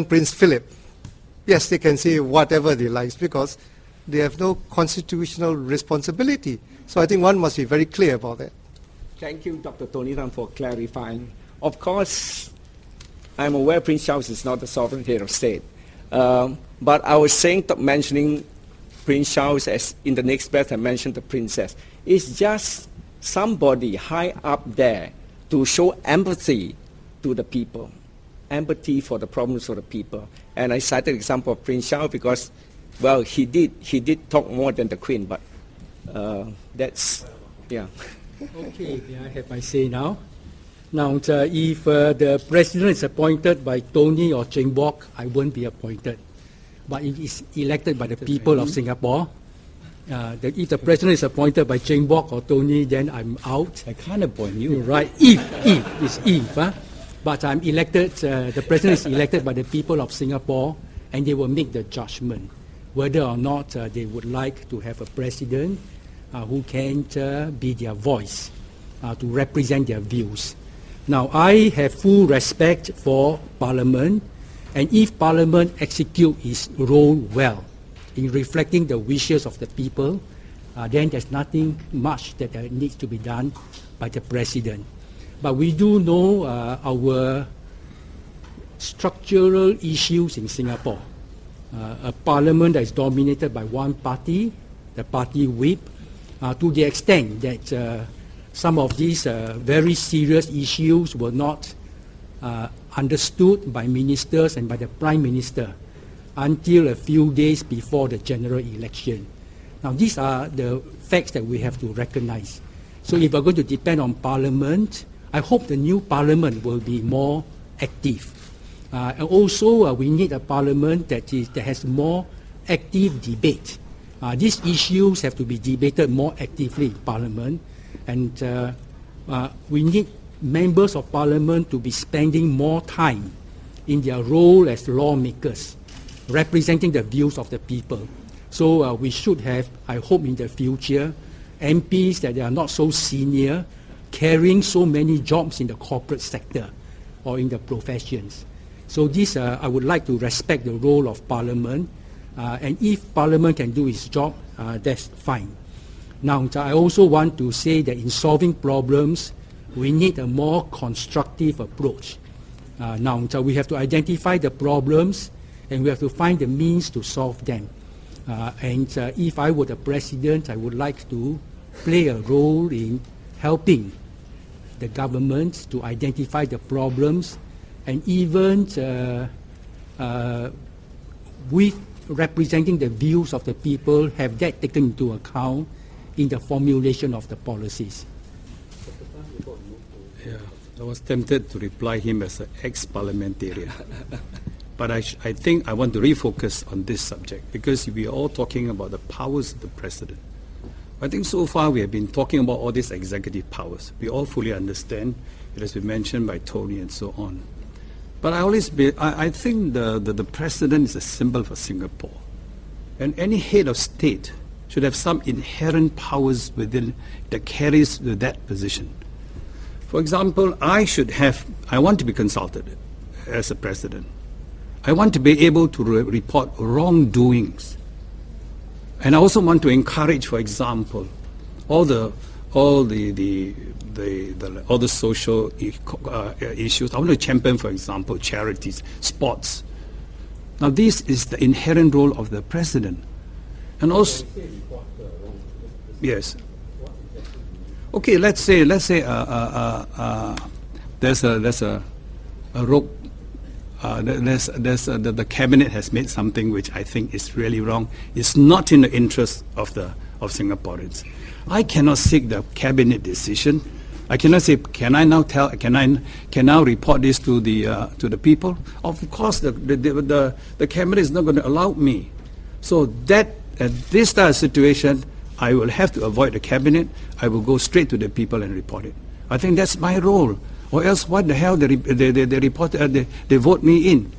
Prince Philip. Yes, they can say whatever they like because they have no constitutional responsibility. So I think one must be very clear about that. Thank you, Dr. Tony Tan, for clarifying. Of course, I'm aware Prince Charles is not the sovereign head of state. But I was saying, mentioning Prince Charles as in the next breath I mentioned the princess. It's just somebody high up there to show empathy to the people. Empathy for the problems of the people. And I cited the example of Prince Charles because, well, he did talk more than the Queen, but that's, yeah. Okay, may I have my say now? Now, if the president is appointed by Tony or Cheng Bok, I won't be appointed. But if it's elected by the people of Singapore, if the president is appointed by Cheng Bok or Tony, then I'm out. I can't appoint you. Right, if. But I'm elected, the president is elected by the people of Singapore, and they will make the judgment whether or not they would like to have a president who can be their voice to represent their views. Now, I have full respect for Parliament, and if Parliament executes its role well in reflecting the wishes of the people, then there's nothing much that needs to be done by the President. But we do know our structural issues in Singapore. A Parliament that is dominated by one party, the party whip, to the extent that some of these very serious issues were not understood by ministers and by the Prime Minister until a few days before the general election. Now, these are the facts that we have to recognize. So if we're going to depend on Parliament, I hope the new Parliament will be more active. And also, we need a Parliament that has more active debate. These issues have to be debated more actively in Parliament, and we need members of Parliament to be spending more time in their role as lawmakers, representing the views of the people. So we should have, I hope in the future, MPs that are not so senior, carrying so many jobs in the corporate sector or in the professions. So this, I would like to respect the role of Parliament, and if Parliament can do its job, that's fine. Now, I also want to say that in solving problems, we need a more constructive approach. Now, we have to identify the problems, and we have to find the means to solve them. And if I were the President, I would like to play a role in helping the government to identify the problems, and even with representing the views of the people, have that taken into account in the formulation of the policies. Yeah, I was tempted to reply him as an ex-parliamentarian. But I think I want to refocus on this subject because we are all talking about the powers of the President. I think so far we have been talking about all these executive powers. We all fully understand. It has been mentioned by Tony and so on. But I think the President is a symbol for Singapore. And any head of state should have some inherent powers within that carries with that position. For example, I want to be consulted as a President. I want to be able to report wrongdoings. And I also want to encourage, for example, all the social issues. I want to champion, for example, charities, sports. Now, this is the inherent role of the President. And also, yes. Okay, let's say there's a rogue. The cabinet has made something which I think is really wrong. It's not in the interest of Singaporeans. I cannot seek the cabinet decision. I cannot say, can I now report this to the people? Of course, the cabinet is not going to allow me. So that at this type of situation, I will have to avoid the cabinet. I will go straight to the people and report it. I think that's my role. Or else, what the hell, they vote me in.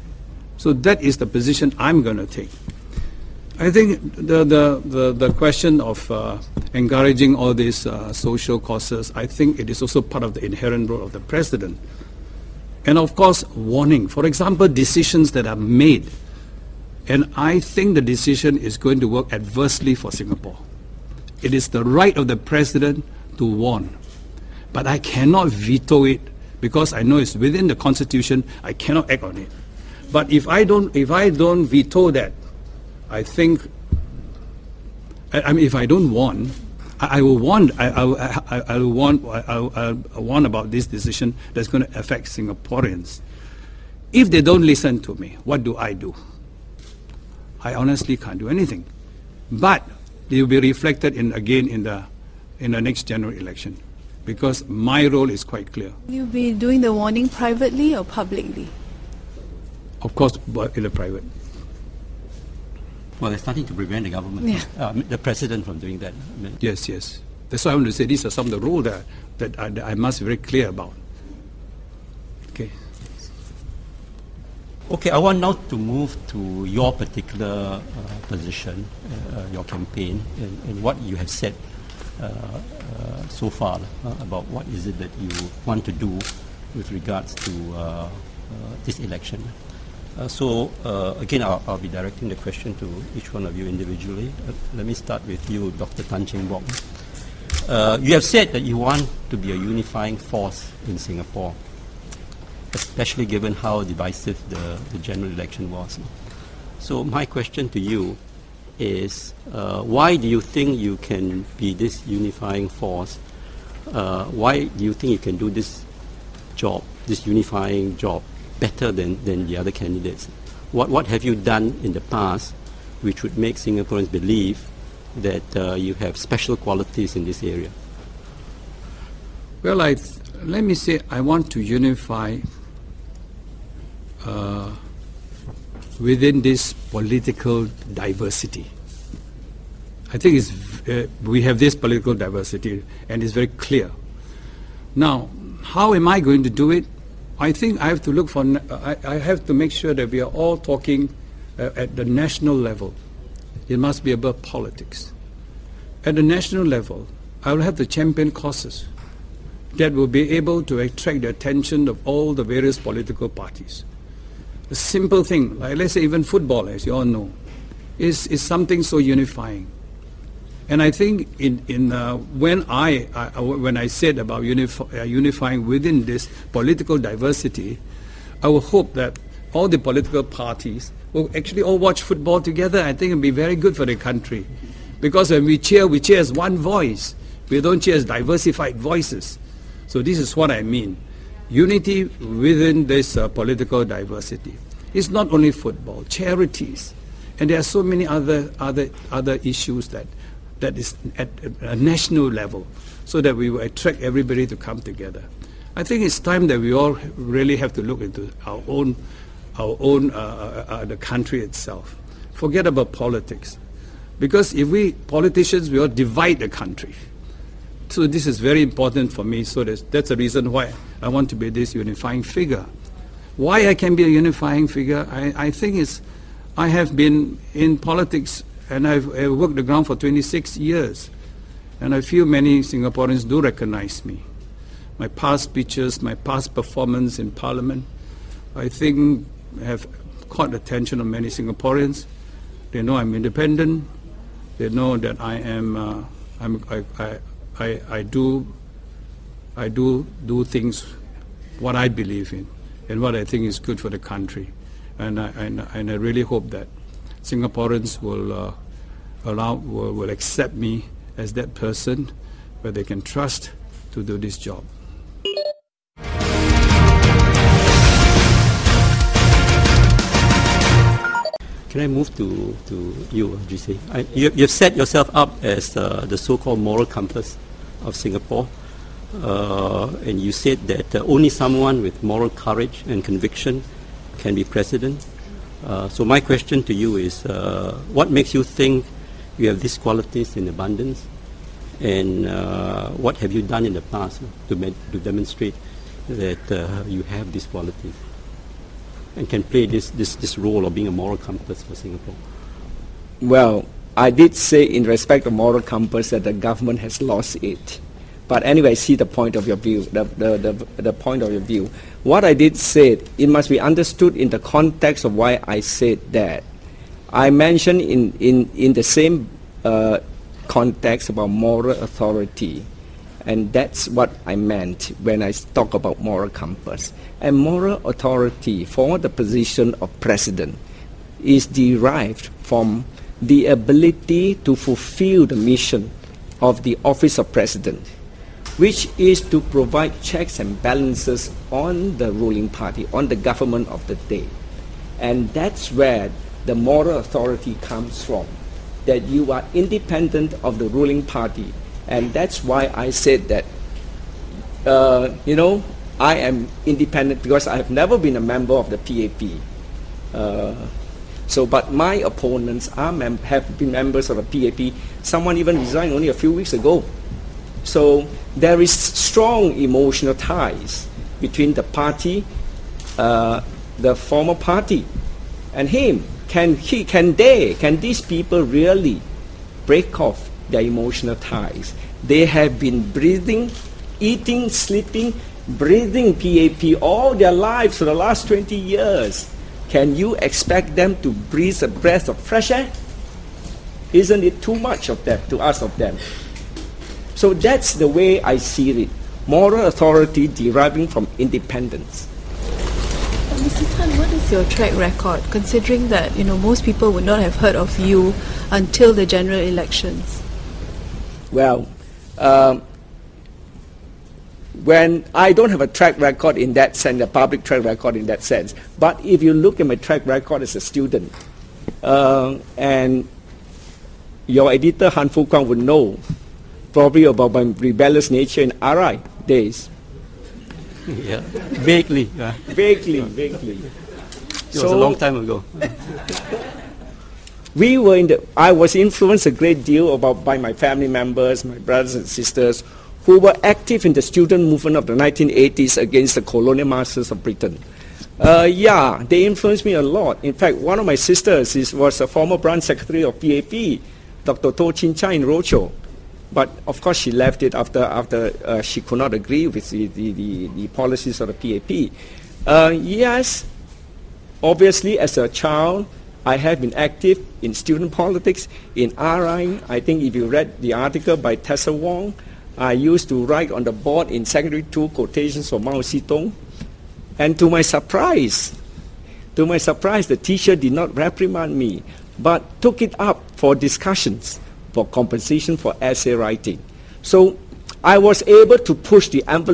So that is the position I'm going to take. I think the question of encouraging all these social causes, I think it is also part of the inherent role of the President. And of course, warning. For example, decisions that are made. And I think the decision is going to work adversely for Singapore. It is the right of the president to warn. But I cannot veto it because I know it's within the constitution. I cannot act on it. But if I don't veto that, I think, I mean, if I don't warn, I will warn. I will warn about this decision that's going to affect Singaporeans. If they don't listen to me, what do? I honestly can't do anything. But it will be reflected again in the next general election, because my role is quite clear. Will you be doing the warning privately or publicly? Of course, in the private. Well, there's nothing to prevent the government, the president, from doing that. I mean, Yes. That's why I want to say these are some of the rules that I must be very clear about. Okay. Okay, I want now to move to your particular position, your campaign, and what you have said so far about what is it that you want to do with regards to this election. Again, I'll be directing the question to each one of you individually. Let me start with you, Dr. Tan Cheng Bock. You have said that you want to be a unifying force in Singapore, especially given how divisive the general election was. So my question to you is, why do you think you can be this unifying force? Why do you think you can do this job, this unifying job, better than the other candidates? What have you done in the past which would make Singaporeans believe that you have special qualities in this area? Well, let me say I want to unify within this political diversity. I think we have this political diversity, and it's very clear. Now, how am I going to do it? I think I have to look for. I have to make sure that we are all talking at the national level. It must be above politics. At the national level, I will have to champion causes that will be able to attract the attention of all the various political parties. A simple thing, like let's say even football, as you all know, is something so unifying. And I think when I said about unifying within this political diversity, I would hope that all the political parties will actually all watch football together. I think it would be very good for the country. Because when we cheer as one voice. We don't cheer as diversified voices. So this is what I mean. Unity within this political diversity. It's not only football, charities. And there are so many other issues that is at a national level, so that we will attract everybody to come together. I think it's time that we all really have to look into our own the country itself. Forget about politics, because if we politicians, we all divide the country. So this is very important for me. So that's the reason why I want to be this unifying figure. Why I can be a unifying figure? I think I have been in politics. And I've worked the ground for 26 years. And I feel many Singaporeans do recognize me. My past speeches, my past performance in Parliament, I think have caught the attention of many Singaporeans. They know I'm independent. They know that I am, I do things what I believe in and what I think is good for the country. And I really hope that Singaporeans will will accept me as that person where they can trust to do this job. Can I move to you, GC? You've set yourself up as the so-called moral compass of Singapore, and you said that only someone with moral courage and conviction can be president. So my question to you is, what makes you think you have these qualities in abundance, and what have you done in the past to demonstrate that you have these qualities and can play this role of being a moral compass for Singapore? Well, I did say in respect of moral compass that the government has lost it. But anyway, I see the point of your view, the point of your view. what I did say, it must be understood in the context of why I said that. I mentioned in the same context about moral authority, and that's what I meant when I talk about moral compass. And moral authority for the position of president is derived from the ability to fulfill the mission of the office of president, which is to provide checks and balances on the ruling party, on the government of the day. And that's where the moral authority comes from, that you are independent of the ruling party. And that's why I said that, you know, I am independent because I have never been a member of the PAP. But my opponents have been members of the PAP. Someone even resigned only a few weeks ago. So there is strong emotional ties between the party, the former party, and him. Can these people really break off their emotional ties? They have been breathing, eating, sleeping, breathing PAP all their lives for the last 20 years. Can you expect them to breathe a breath of fresh air? Isn't it too much of them, to ask of them? So that's the way I see it. Moral authority deriving from independence. Mr. Tan, what is your track record, considering that most people would not have heard of you until the general elections? Well, when I don't have a track record in that sense, a public track record in that sense, but if you look at my track record as a student, and your editor Han Fu Kwang would know probably about my rebellious nature in RI days. Yeah, vaguely. Vaguely. It was a long time ago. I was influenced a great deal by my family members, my brothers and sisters, who were active in the student movement of the 1980s against the colonial masters of Britain. They influenced me a lot. In fact, one of my sisters was a former branch secretary of PAP, Dr. To Chin Cha in Rocho. But of course she left it after she could not agree with the policies of the PAP. Yes, obviously as a child, I have been active in student politics, in RI. I think if you read the article by Tessa Wong, I used to write on the board in Secondary 2 quotations from Mao Zedong. And to my surprise, the teacher did not reprimand me, but took it up for discussions for compensation for essay writing. So I was able to push the envelope